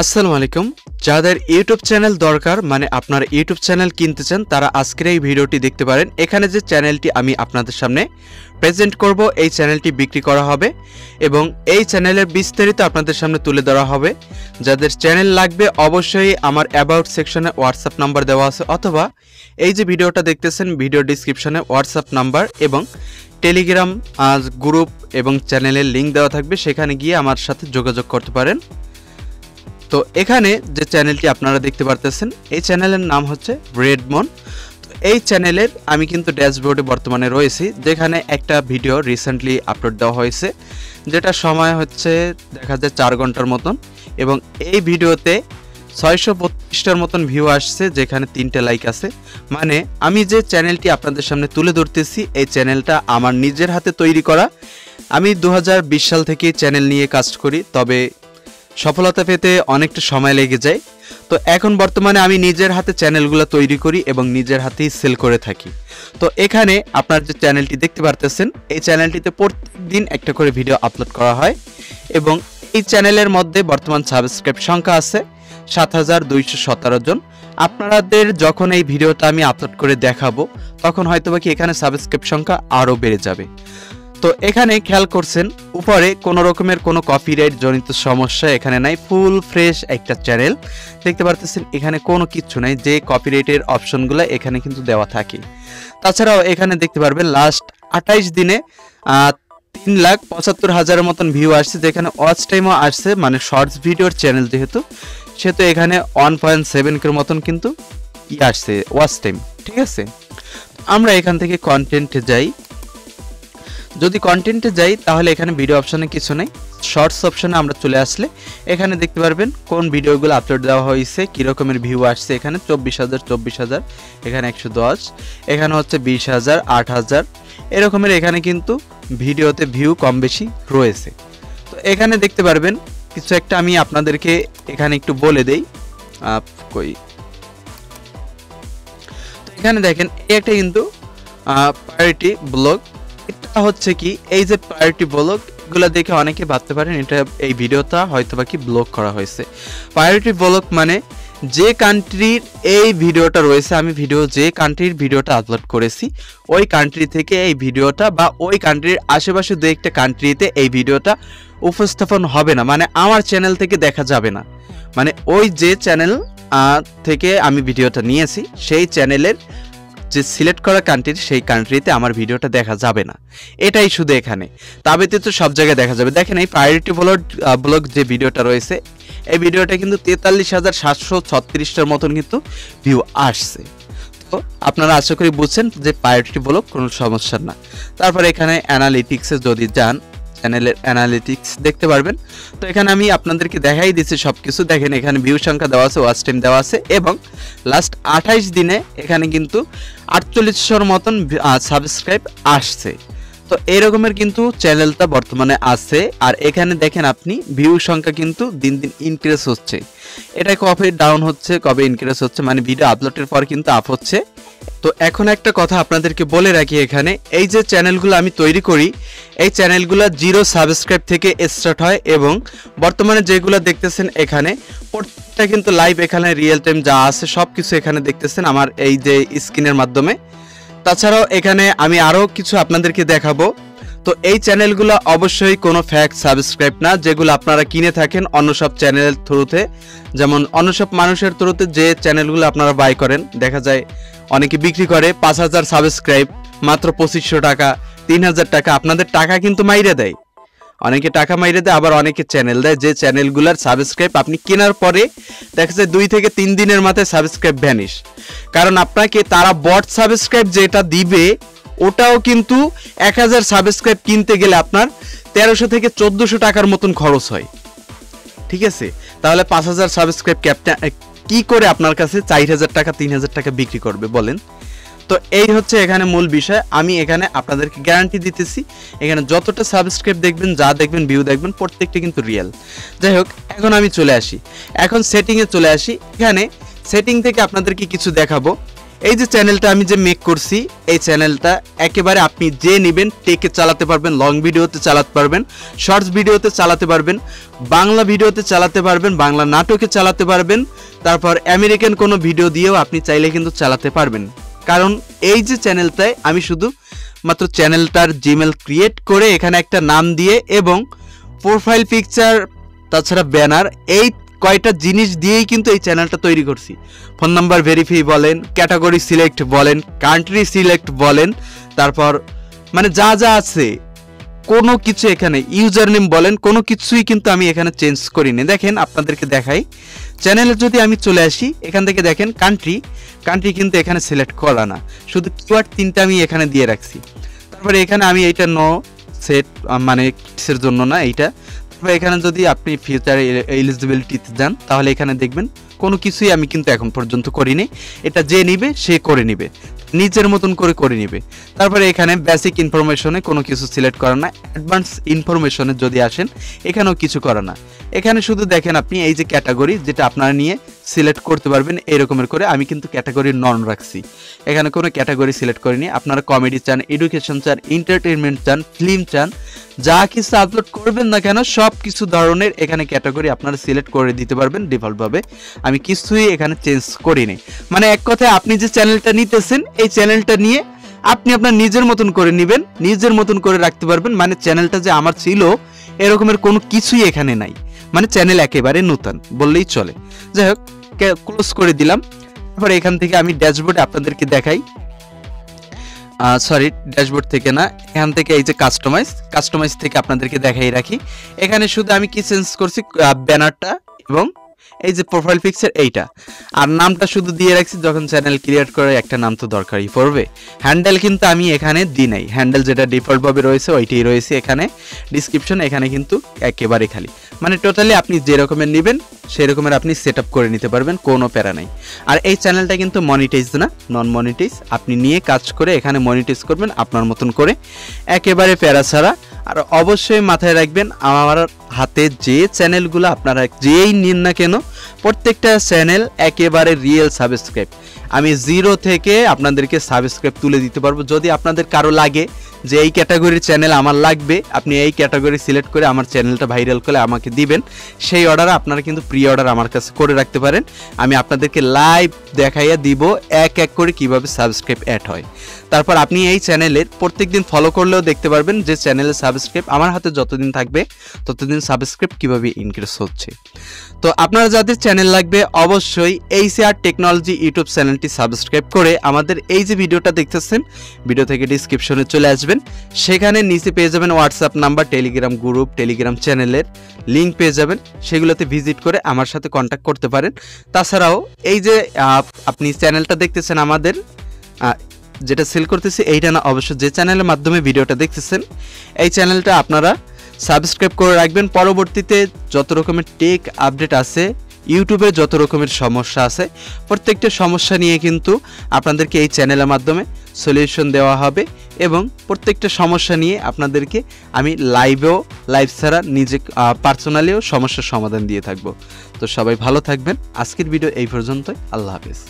আসসালামু আলাইকুম। যাদের ইউটিউব চ্যানেল দরকার মানে আপনারা ইউটিউব চ্যানেল কিনতে চান তারা আজকের এই ভিডিওটি দেখতে পারেন। এখানে যে চ্যানেলটি আমি আপনাদের সামনে প্রেজেন্ট করব এই চ্যানেলটি বিক্রি করা হবে এবং এই চ্যানেলের বিস্তারিত আপনাদের সামনে তুলে ধরা হবে। যাদের চ্যানেল লাগবে অবশ্যই আমার অ্যাবাউট সেকশনে হোয়াটসঅ্যাপ নাম্বার দেওয়া আছে অথবা এই যে ভিডিওটা দেখতেছেন ভিডিও ডেসক্রিপশনে হোয়াটসঅ্যাপ নাম্বার এবং টেলিগ্রাম গ্রুপ এবং চ্যানেলের লিঙ্ক দেওয়া থাকবে, সেখানে গিয়ে আমার সাথে যোগাযোগ করতে পারেন। তো এখানে যে চ্যানেলটি আপনারা দেখতে পারতেছেন এই চ্যানেলের নাম হচ্ছে রেডমন। তো এই চ্যানেলের আমি কিন্তু ড্যাশবোর্ডে বর্তমানে রয়েছি, যেখানে একটা ভিডিও রিসেন্টলি আপলোড দেওয়া হয়েছে যেটা সময় হচ্ছে দেখা যায় 4 ঘন্টার মতন এবং এই ভিডিওতে 632টার মতন ভিউ আসছে, যেখানে 3টে লাইক আছে। মানে আমি যে চ্যানেলটি আপনাদের সামনে তুলে ধরতেছি এই চ্যানেলটা আমার নিজের হাতে তৈরি করা। আমি 2020 সাল থেকে চ্যানেল নিয়ে কাজ করি, তবে সফলতা পেতে অনেকটা সময় লেগে যায়। তো এখন বর্তমানে আমি নিজের হাতে চ্যানেলগুলো তৈরি করি এবং নিজের হাতেই সেল করে থাকি। তো এখানে আপনার যে চ্যানেলটি দেখতে পারতেছেন এই চ্যানেলটিতে প্রত্যেকদিন একটা করে ভিডিও আপলোড করা হয় এবং এই চ্যানেলের মধ্যে বর্তমান সাবস্ক্রাইব সংখ্যা আছে 7217 জন। আপনাদের যখন এই ভিডিওটা আমি আপলোড করে দেখাবো তখন হয়তোবা কি এখানে সাবস্ক্রাইব সংখ্যা আরও বেড়ে যাবে। তো এখানে খেয়াল করছেন উপরে কোনো রকমের কোনো কপিরাইট জনিত সমস্যা এখানে নাই, ফুল ফ্রেশ একটা চ্যানেল দেখতে পারতেছেন। এখানে কোনো কিছু নাই, যে কপিরাইটের অপশনগুলো এখানে কিন্তু দেওয়া থাকে। তাছাড়াও এখানে দেখতে পারবেন লাস্ট 28 দিনে 3,75,000 মতন ভিউ আসছে, যেখানে ওয়াচ টাইমও আসছে, মানে শর্টস ভিডিওর চ্যানেল যেহেতু সেহেতু এখানে 1.7K মতন কিন্তু আসছে ওয়াচ টাইম। ঠিক আছে, আমরা এখান থেকে কন্টেন্টে যাই। যদি কন্টেন্টে যাই তাহলে এখানে ভিডিও অপশনে কিছু নেই, শর্টস অপশনে আমরা চলে আসলে এখানে দেখতে পারবেন কোন ভিডিওগুলো আপলোড দেওয়া হয়েছে, কী রকমের ভিউ আসছে। এখানে 24,000, এখানে 110, এখানে হচ্ছে 20,000, 8,000 এরকমের এখানে কিন্তু ভিডিওতে ভিউ কম বেশি রয়েছে। তো এখানে দেখতে পারবেন কিছু একটা আমি আপনাদেরকে এখানে একটু বলে দেই। তো এখানে দেখেন এই একটা কিন্তু প্রায়োরিটি ব্লগ। এটা হচ্ছে কি এই যে প্রায়োরিটি ব্লগ, এগুলো দেখে অনেকে ভাবতে পারেন এটা এই ভিডিওটা হয়তোবা কি ব্লগ করা হয়েছে। প্রায়োরিটি ব্লগ মানে যে কান্ট্রির এই ভিডিওটা রয়েছে, আমি যে কান্ট্রির ভিডিওটা আপলোড করেছি ওই কান্ট্রি থেকে এই ভিডিওটা বা ওই কান্ট্রির আশেপাশে দু একটা কান্ট্রিতে এই ভিডিওটা উপস্থাপন হবে না, মানে আমার চ্যানেল থেকে দেখা যাবে না। মানে ওই যে চ্যানেল থেকে আমি ভিডিওটা নিয়েছি সেই চ্যানেলের যে সিলেক্ট করা কান্ট্রি সেই কান্ট্রিতে আমার ভিডিওটা দেখা যাবে না, এটাই শুধু এখানে। তা ব্যতীত সব জায়গায় দেখা যাবে। দেখেন এই প্রায়োরিটি ব্লগ যে ভিডিওটা রয়েছে এই ভিডিওটা কিন্তু 43,736টার মতন কিন্তু ভিউ আসছে। তো আপনারা আশা করি বুঝছেন যে প্রায়োরিটি ব্লগ কোনো সমস্যা না। তারপরে এখানে অ্যানালিটিক্সে যদি যান চ্যানেলের অ্যানালিটিক্স দেখতে পারবেন। তো এখানে আমি আপনাদেরকে দেখাই দিচ্ছি সব কিছু। দেখেন এখানে ভিউ সংখ্যা দেওয়া আছে, ওয়াচ টাইম দেওয়া আছে এবং লাস্ট 28 দিনে এখানে কিন্তু 4800 মতন সাবস্ক্রাইব আসছে। তো এরকমের কিন্তু চ্যানেলটা বর্তমানে আছে। আর এখানে দেখেন আপনি ভিউ সংখ্যা কিন্তু দিন দিন ইনক্রিজ হচ্ছে। এটা কবে ডাউন হচ্ছে কবে ইনক্রিজ হচ্ছে, মানে ভিডিও আপলোডের পর কিন্তু আপ হচ্ছে। তো এখন একটা কথা আপনাদেরকে বলে রাখি, এখানে এই যে চ্যানেলগুলো আমি তৈরি করি এই চ্যানেলগুলো 0 সাবস্ক্রাইব থেকে স্টার্ট হয় এবং বর্তমানে যেগুলো দেখতেছেন এখানে প্রত্যেকটা কিন্তু লাইভ, এখানে রিয়েল টাইম যা আছে সব কিছু এখানে দেখতেছেন আমার এই যে স্ক্রিনের মাধ্যমে। তাছাড়াও এখানে আমি আরও কিছু আপনাদেরকে দেখাবো। তো এই চ্যানেলগুলো অবশ্যই কোনো ফ্যাক সাবস্ক্রাইব না, যেগুলো আপনারা কিনে থাকেন অন্য সব চ্যানেলের থ্রুতে, যেমন অন্য সব মানুষের থ্রুতে যে চ্যানেলগুলো আপনারা বাই করেন দেখা যায় অনেকে বিক্রি করে 5,000 সাবস্ক্রাইব মাত্র 2500 টাকা, 3,000 টাকা। আপনাদের টাকা কিন্তু মাইরে দেয়, অনেকে টাকা মাইরে দেয়, আবার অনেকে চ্যানেল দেয় যে চ্যানেলগুলোর সাবস্ক্রাইব আপনি কেনার পরে দেখা যায় 2 থেকে 3 দিনের মাথায় সাবস্ক্রাইব ভ্যানিশ। কারণ আপনাকে তারা বট সাবস্ক্রাইব যেটা দিবে ওটাও কিন্তু 1000 সাবস্ক্রাইব কিনতে গেলে আপনার 1300 থেকে 1400 টাকার মতন খরচ হয়। ঠিক আছে, তাহলে 5,000 সাবস্ক্রাইব কি করে আপনার কাছে 4,000 টাকা 3,000 টাকা বিক্রি করবে বলেন? তো এই হচ্ছে এখানে মূল বিষয়। আমি এখানে আপনাদেরকে গ্যারান্টি দিতেছি এখানে যতটা সাবস্ক্রাইব দেখবেন, যা দেখবেন, ভিউ দেখবেন প্রত্যেকটা কিন্তু রিয়েল। যাই হোক, এখন আমি চলে আসি, এখন সেটিংয়ে চলে আসি। এখানে সেটিং থেকে আপনাদেরকে কিছু দেখাবো। এই যে চ্যানেলটা আমি যে মেক করছি, এই চ্যানেলটা একেবারে আপনি যে নেবেন টেকে চালাতে পারবেন, লং ভিডিওতে চালাতে পারবেন, শর্টস ভিডিওতে চালাতে পারবেন, বাংলা ভিডিওতে চালাতে পারবেন, বাংলা নাটকে চালাতে পারবেন, তারপর আমেরিকান কোনো ভিডিও দিয়েও আপনি চাইলে কিন্তু চালাতে পারবেন। কারণ এই যে চ্যানেলটায় আমি শুধু মাত্র চ্যানেলটার জিমেল ক্রিয়েট করে এখানে একটা নাম দিয়ে এবং প্রোফাইল পিকচার তাছাড়া ব্যানার এই কয়টা জিনিস দিয়েই কিন্তু এই চ্যানেলটা তৈরি করছি। ফোন নাম্বার ভেরিফাই বলেন, ক্যাটাগরি সিলেক্ট বলেন, কান্ট্রি সিলেক্ট বলেন, তারপর মানে যা যা আছে কোনো কিছু এখানে ইউজার নেম বলেন, কোনো কিছুই কিন্তু আমি এখানে চেঞ্জ করিনি। দেখেন আপনাদেরকে দেখাই, চ্যানেলে যদি আমি চলে আসি এখান থেকে দেখেন কান্ট্রি কিন্তু এখানে সিলেক্ট করা না, শুধু কিওয়ার্ড 3টা আমি এখানে দিয়ে রাখছি। তারপরে এখানে আমি এইটা নো সেট মানে কিসের জন্য না এইটা। তারপরে এখানে যদি আপনি ফিউচার এলিজিবিলিটিতে যান তাহলে এখানে দেখবেন কোনো কিছুই আমি কিন্তু এখন পর্যন্ত করিনি, এটা যে নিবে সে করে নিবে, নিজের মতন করে নিবে। তারপরে এখানে বেসিক ইনফরমেশনে কোনো কিছু সিলেক্ট করা না, অ্যাডভান্স ইনফরমেশনে যদি আসেন এখানেও কিছু করা না। এখানে শুধু দেখেন আপনি এই যে ক্যাটাগরি যেটা আপনারা নিয়ে সিলেক্ট করতে পারবেন এরকমের করে, আমি কিন্তু ক্যাটাগরি নন রাখছি, এখানে কোনো ক্যাটাগরি সিলেক্ট করিনি। আপনারা কমেডি চান, এডুকেশন চান, এন্টারটেনমেন্ট চান, ফিল্ম চান, যা কিছু আপলোড করবেন না কেন সব কিছু ধরনের এখানে ক্যাটাগরি আপনারা সিলেক্ট করে দিতে পারবেন ডিফল্টভাবে, আমি কিছুই এখানে চেঞ্জ করিনি। মানে এক কথায় আপনি যে চ্যানেলটা নিতেছেন এই চ্যানেলটা নিয়ে আপনি আপনার নিজের মতন করে নেবেন, নিজের মতন করে রাখতে পারবেন। মানে চ্যানেলটা যে আমার ছিল এরকমের কোনো কিছুই এখানে নাই, মানে চ্যানেল একেবারে নতুন বললেই চলে। যাই হোক ক্লোজ করে দিলাম। তারপরে এখান থেকে আমি ড্যাশবোর্ডে আপনাদেরকে দেখাই, সরি ড্যাশবোর্ড থেকে না, এখান থেকে এই যে কাস্টমাইজ থেকে আপনাদেরকে দেখাই রাখি। এখানে শুধু আমি কি চেঞ্জ করছি, ব্যানারটা এবং এই যে প্রোফাইল পিকচার এইটা, আর নামটা শুধু দিয়ে রাখছি, যখন চ্যানেল ক্রিয়েট করে একটা নাম তো দরকারই পড়বে। হ্যান্ডেল কিন্তু আমি এখানে দিই নাই, হ্যান্ডেল যেটা ডিফল্টভাবে রয়েছে ওইটাই রয়েছে এখানে। ডিসক্রিপশন এখানে কিন্তু একেবারে খালি, মানে টোটালি আপনি যে রকমের নেবেন সেই রকমের আপনি সেট আপ করে নিতে পারবেন, কোনো প্যারা নাই। আর এই চ্যানেলটা কিন্তু মনিটাইজ না, নন মনিটাইজ, আপনি নিয়ে কাজ করে এখানে মনিটাইজ করবেন আপনার মতন করে, একেবারে প্যারা ছাড়া। আর অবশ্যই মাথায় রাখবেন আমার হাতে যে চ্যানেলগুলো আপনারা যেই নিন না কেন প্রত্যেকটা চ্যানেল একেবারে রিয়েল সাবস্ক্রাইব, আমি 0 থেকে আপনাদেরকে সাবস্ক্রাইব তুলে দিতে পারবো। যদি আপনাদের কারো লাগে যে এই ক্যাটাগরির চ্যানেল আমার লাগবে, আপনি এই ক্যাটাগরি সিলেক্ট করে আমার চ্যানেলটা ভাইরাল করে আমাকে দিবেন, সেই অর্ডার আপনারা কিন্তু প্রি অর্ডার আমার কাছে করে রাখতে পারেন। আমি আপনাদেরকে লাইভ দেখাইয়া দিব এক এক করে কিভাবে সাবস্ক্রাইব অ্যাড হয়। তারপর আপনি এই চ্যানেলের প্রত্যেকদিন ফলো করলেও দেখতে পারবেন যে চ্যানেলের সাবস্ক্রাইব আমার হাতে যতদিন থাকবে ততদিন সাবস্ক্রাইব কিভাবে ইনক্রিজ হচ্ছে। তো আপনারা যাদের চ্যানেল লাগবে অবশ্যই এইচআর টেকনোলজি ইউটিউব চ্যানেলটি সাবস্ক্রাইব করে আমাদের এই যে ভিডিওটা দেখতেছেন ভিডিও থেকে ডিসক্রিপশনে চলে আসবেন, সেখানে নিচে পেয়ে যাবেন WhatsApp number, Telegram group, Telegram চ্যানেলের লিঙ্ক পেয়ে যাবেন, সেগুলোতে ভিজিট করে আমার সাথে কন্ট্যাক্ট করতে পারেন। তাছাড়াও এই যে আপনি চ্যানেলটা দেখতেছেন আমাদের যেটা সেল করতেছি এইটা না, অবশ্য যে চ্যানেলের মাধ্যমে ভিডিওটা দেখতেছেন এই চ্যানেলটা আপনারা সাবস্ক্রাইব করে রাখবেন। পরবর্তীতে যত রকমের টেক আপডেট আছে, ইউটিউবে যত রকমের সমস্যা আছে, প্রত্যেকটা সমস্যা নিয়ে কিন্তু আপনাদেরকে এই চ্যানেলের মাধ্যমে সলিউশন দেওয়া হবে এবং প্রত্যেকটা সমস্যা নিয়ে আপনাদেরকে আমি লাইভ ছাড়া নিজে পার্সোনালিও সমস্যার সমাধান দিয়ে থাকবো। তো সবাই ভালো থাকবেন, আজকের ভিডিও এই পর্যন্তই, আল্লাহ হাফেজ।